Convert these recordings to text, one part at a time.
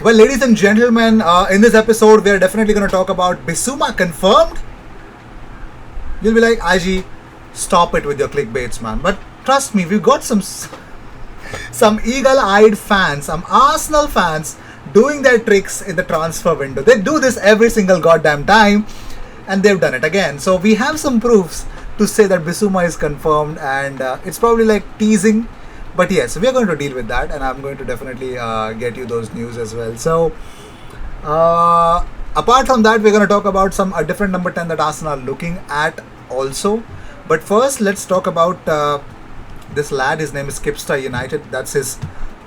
Well, ladies and gentlemen, in this episode, we are definitely going to talk about Bissouma confirmed. You'll be like, IG, stop it with your clickbaits, man. But trust me, we've got some eagle-eyed fans, some Arsenal fans doing their tricks in the transfer window. They do this every single goddamn time, and they've done it again. So we have some proofs to say that Bissouma is confirmed, and it's probably like teasing. But yes, we are going to deal with that, and I'm going to definitely get you those news as well. So, apart from that, we're going to talk about some a different number 10 that Arsenal are looking at also. But first, let's talk about this lad. His name is Skipster United. That's his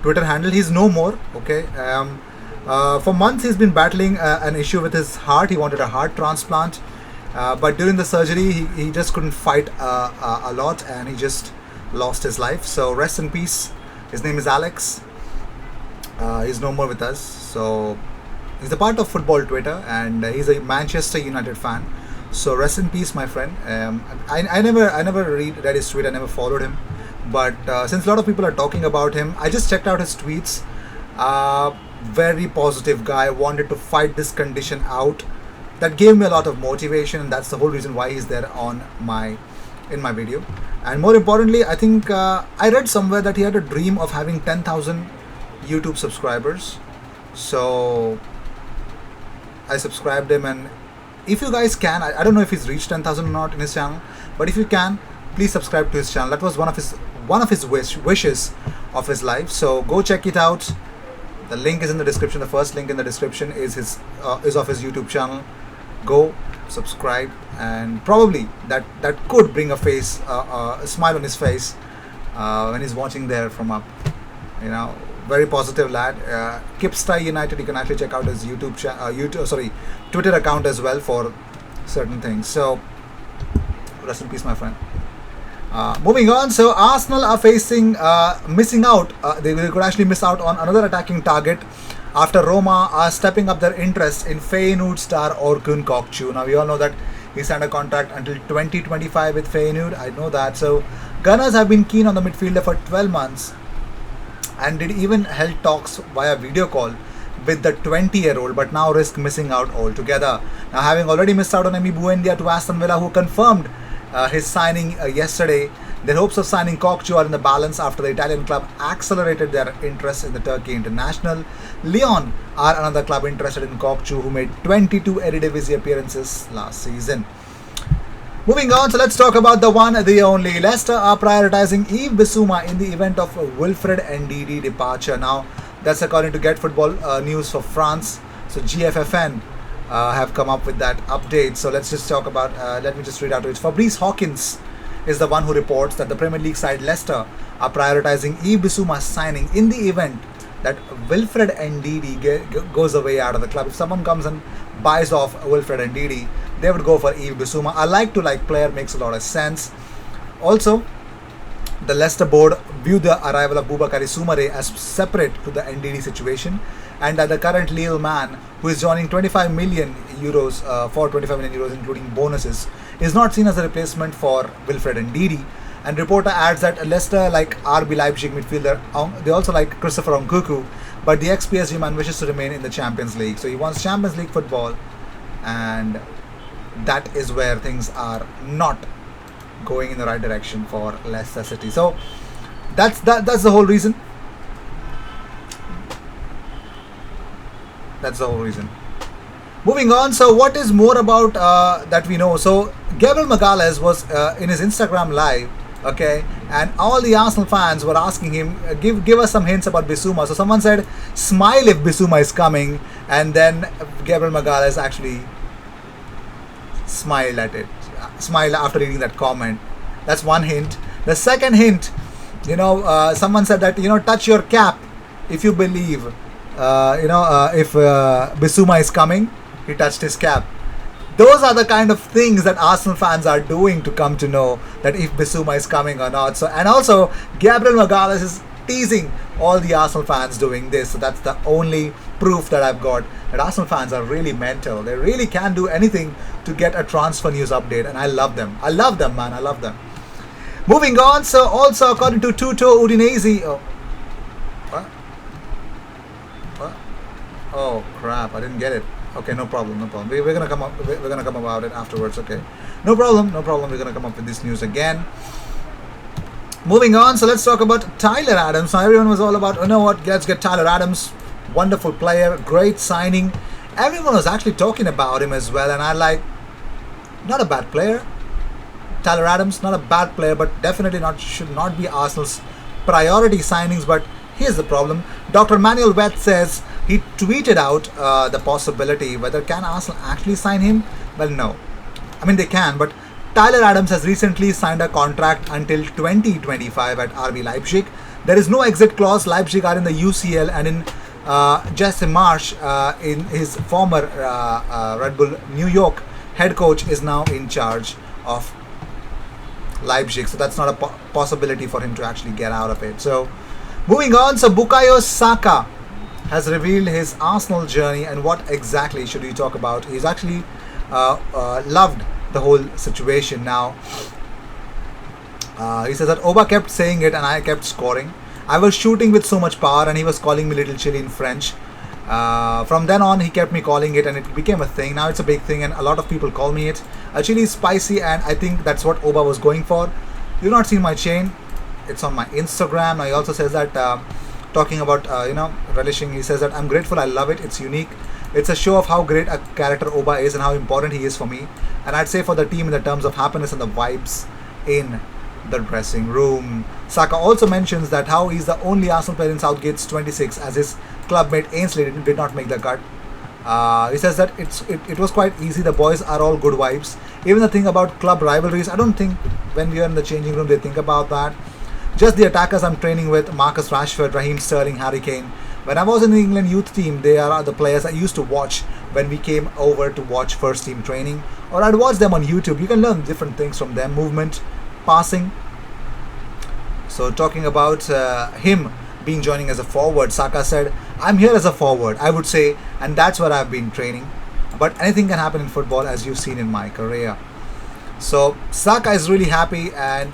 Twitter handle. He's no more. Okay. For months, he's been battling an issue with his heart. He wanted a heart transplant, but during the surgery, he just couldn't fight a lot, and he just lost his life. So rest in peace. His name is Alex. He's no more with us. So he's a part of football Twitter, and he's a Manchester United fan. So rest in peace, my friend. I never read his tweet. I never followed him, but since a lot of people are talking about him, I just checked out his tweets. Very positive guy. Wanted to fight this condition out. That gave me a lot of motivation, and that's the whole reason why he's there in my video. And more importantly, I think I read somewhere that he had a dream of having 10,000 YouTube subscribers. So I subscribed him, and if you guys can, I don't know if he's reached 10,000 or not in his channel, but if you can, please subscribe to his channel. That was one of his wishes of his life. So go check it out. The link is in the description. The first link in the description is of his YouTube channel. Go subscribe, and probably that could bring a smile on his face when he's watching there from up. Very positive lad. Skipster United. You can actually check out his Twitter account as well for certain things. So rest in peace, my friend. Moving on, so Arsenal are missing out. They could actually miss out on another attacking target after Roma are stepping up their interest in Feyenoord star Orkun Kokcu. Now we all know that he signed a contract until 2025 with Feyenoord. I know that. So Gunners have been keen on the midfielder for 12 months, and did even held talks via video call with the 20-year-old, but now risk missing out altogether. Now, having already missed out on Emi Buendia to Aston Villa, who confirmed his signing yesterday, their hopes of signing Kokcu are in the balance after the Italian club accelerated their interest in the Turkey international. Lyon are another club interested in Kokcu, who made 22 Eredivisie appearances last season. Moving on, so let's talk about the one, the only. Leicester are prioritizing Yves Bissouma in the event of Wilfred Ndidi departure. Now, that's according to Get Football News for France. So GFFN have come up with that update. So let's just talk about, let me just read out to it. Fabrice Hawkins is the one who reports that the Premier League side Leicester are prioritizing Yves Bissouma's signing in the event that Wilfred Ndidi goes away out of the club. If someone comes and buys off Wilfred Ndidi, they would go for Yves Bissouma. A like-to-like player makes a lot of sense. Also, the Leicester board view the arrival of Boubakary Soumare as separate to the Ndidi situation, and that the current Lille man, who is joining 25 million euros for 25 million euros including bonuses, is not seen as a replacement for Wilfred Ndidi. And reporter adds that Leicester like RB Leipzig midfielder, they also like Christopher Nkunku, but the ex-PSG man wishes to remain in the Champions League. So he wants Champions League football, and that is where things are not going in the right direction for Leicester City. So that's the whole reason. That's the whole reason. Moving on, so what is more about that we know? So Gabriel Magalhaes was in his Instagram live, okay, and all the Arsenal fans were asking him, give us some hints about Bissouma. So someone said, smile if Bissouma is coming, and then Gabriel Magalhaes actually smiled after reading that comment. That's one hint. The second hint, someone said that, touch your cap if you believe, if Bissouma is coming. He touched his cap. Those are the kind of things that Arsenal fans are doing to come to know that if Bissouma is coming or not. So, and also Gabriel Magalhaes is teasing all the Arsenal fans doing this. So that's the only proof that I've got that Arsenal fans are really mental. They really can do anything to get a transfer news update, and I love them. I love them, man. I love them. Moving on, so also according to Tutto Udinese, Oh crap! I didn't get it. Okay, no problem, no problem. We're gonna come up. We're gonna come about it afterwards. Okay, no problem, no problem. We're gonna come up with this news again. Moving on, so let's talk about Tyler Adams. Now everyone was all about, you know what? Let's get Tyler Adams. Wonderful player, great signing. Everyone was actually talking about him as well, and I like. Not a bad player. Tyler Adams, not a bad player, but definitely not should not be Arsenal's priority signings. But here's the problem: Dr. Manuel Weth says he tweeted out the possibility whether can Arsenal actually sign him. Well, no. I mean they can, but Tyler Adams has recently signed a contract until 2025 at RB Leipzig. There is no exit clause. Leipzig are in the UCL, and in Jesse Marsch, in his former Red Bull New York head coach, is now in charge of Leipzig, so that's not a possibility for him to actually get out of it. So moving on, so Bukayo Saka has revealed his Arsenal journey, and what exactly should we talk about? He's actually loved the whole situation. Now he says that Oba kept saying it and I kept scoring. I was shooting with so much power and he was calling me little chili in French. From then on, he kept me calling it, and it became a thing. Now it's a big thing, and a lot of people call me it. Chili is spicy, and I think that's what Oba was going for. You've not seen my chain; it's on my Instagram. Now he also says that, talking about relishing. He says that I'm grateful. I love it. It's unique. It's a show of how great a character Oba is and how important he is for me. And I'd say for the team in the terms of happiness and the vibes in the dressing room. Saka also mentions that how he's the only Arsenal player in Southgate's 26, as his clubmate Ainsley did not make the cut. He says that it was quite easy. The boys are all good vibes. Even the thing about club rivalries, I don't think when we are in the changing room they think about that. Just the attackers I'm training with: Marcus Rashford, Raheem Sterling, Harry Kane. When I was in the England youth team, they are the players I used to watch when we came over to watch first team training, or I'd watch them on YouTube. You can learn different things from them: movement, passing. So talking about him being joining as a forward, Saka said, I'm here as a forward, I would say, and that's where I've been training. But anything can happen in football, as you've seen in my career. So Saka is really happy, and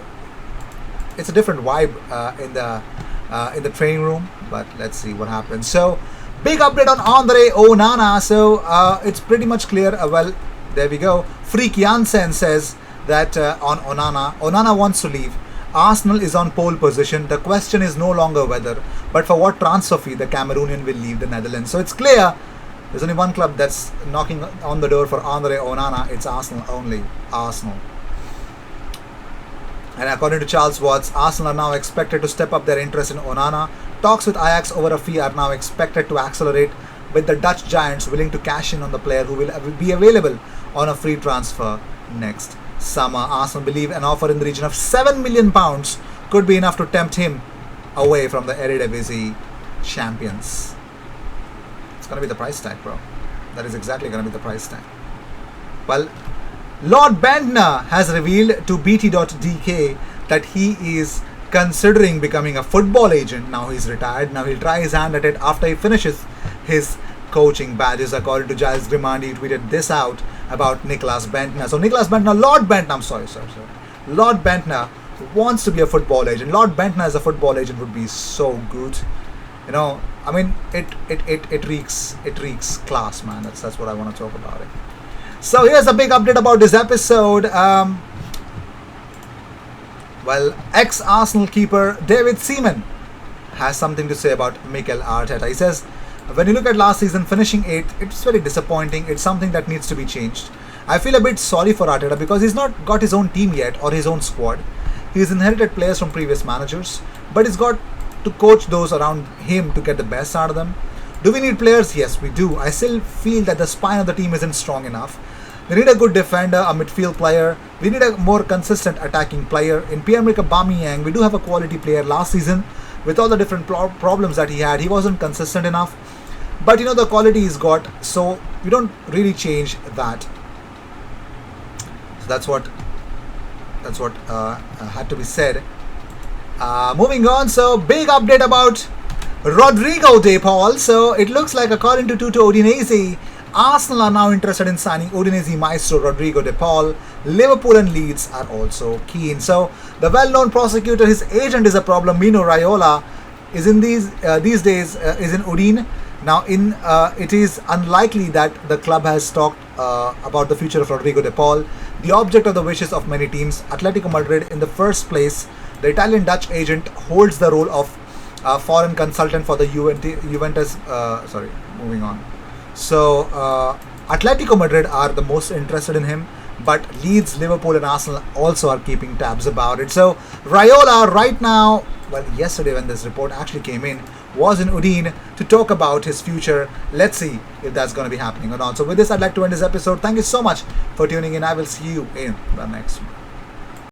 it's a different vibe in the training room. But let's see what happens. So big update on Andre Onana. So it's pretty much clear. Well, there we go. Freak Jansen says that on Onana wants to leave. Arsenal is on pole position. The question is no longer whether, but for what transfer fee the Cameroonian will leave the Netherlands. So it's clear there's only one club that's knocking on the door for Andre Onana. It's Arsenal only. Arsenal. And according to Charles Watts, Arsenal are now expected to step up their interest in Onana. Talks with Ajax over a fee are now expected to accelerate, with the Dutch giants willing to cash in on the player who will be available on a free transfer next summer. Arsenal believe an offer in the region of £7 million could be enough to tempt him away from the Eredivisie champions. It's going to be the price tag, bro. That is exactly going to be the price tag. Well, Lord Bendtner has revealed to BT.dk that he is considering becoming a football agent. Now he's retired. Now he'll try his hand at it after he finishes his coaching badges. According to Giles Grimandi, he tweeted this out about Nicholas Bendtner. So Lord Bendtner, Lord Bendtner wants to be a football agent. Lord Bendtner as a football agent would be so good. You know, I mean, it reeks class, man. That's what I want to talk about it. So here's a big update about this episode. Well, ex-Arsenal keeper David Seaman has something to say about Mikel Arteta. He says, when you look at last season finishing 8th, it's very disappointing. It's something that needs to be changed. I feel a bit sorry for Arteta because he's not got his own team yet or his own squad. He's inherited players from previous managers, but he's got to coach those around him to get the best out of them. Do we need players? Yes, we do. I still feel that the spine of the team isn't strong enough. We need a good defender, a midfield player. We need a more consistent attacking player. In Pierre-Emerick Aubameyang, we do have a quality player. Last season, with all the different problems that he had, he wasn't consistent enough. But you know, the quality he's got, so we don't really change that. So that's what had to be said. Moving on, so big update about Rodrigo De Paul. So it looks like, according to Tuto Udinese, Arsenal are now interested in signing Udinese maestro Rodrigo De Paul. Liverpool and Leeds are also keen. So the well-known prosecutor, his agent is a problem. Mino Raiola is in these days is in Udine. Now, it is unlikely that the club has talked about the future of Rodrigo de Paul, the object of the wishes of many teams. Atletico Madrid, in the first place, the Italian-Dutch agent holds the role of foreign consultant for the Juventus. Sorry, moving on. So, Atletico Madrid are the most interested in him, but Leeds, Liverpool, and Arsenal also are keeping tabs about it. So, Raiola right now, well, yesterday when this report actually came in, was in Udine to talk about his future. Let's see if that's going to be happening or not. So with this, I'd like to end this episode. Thank you so much for tuning in. I will see you in the next one.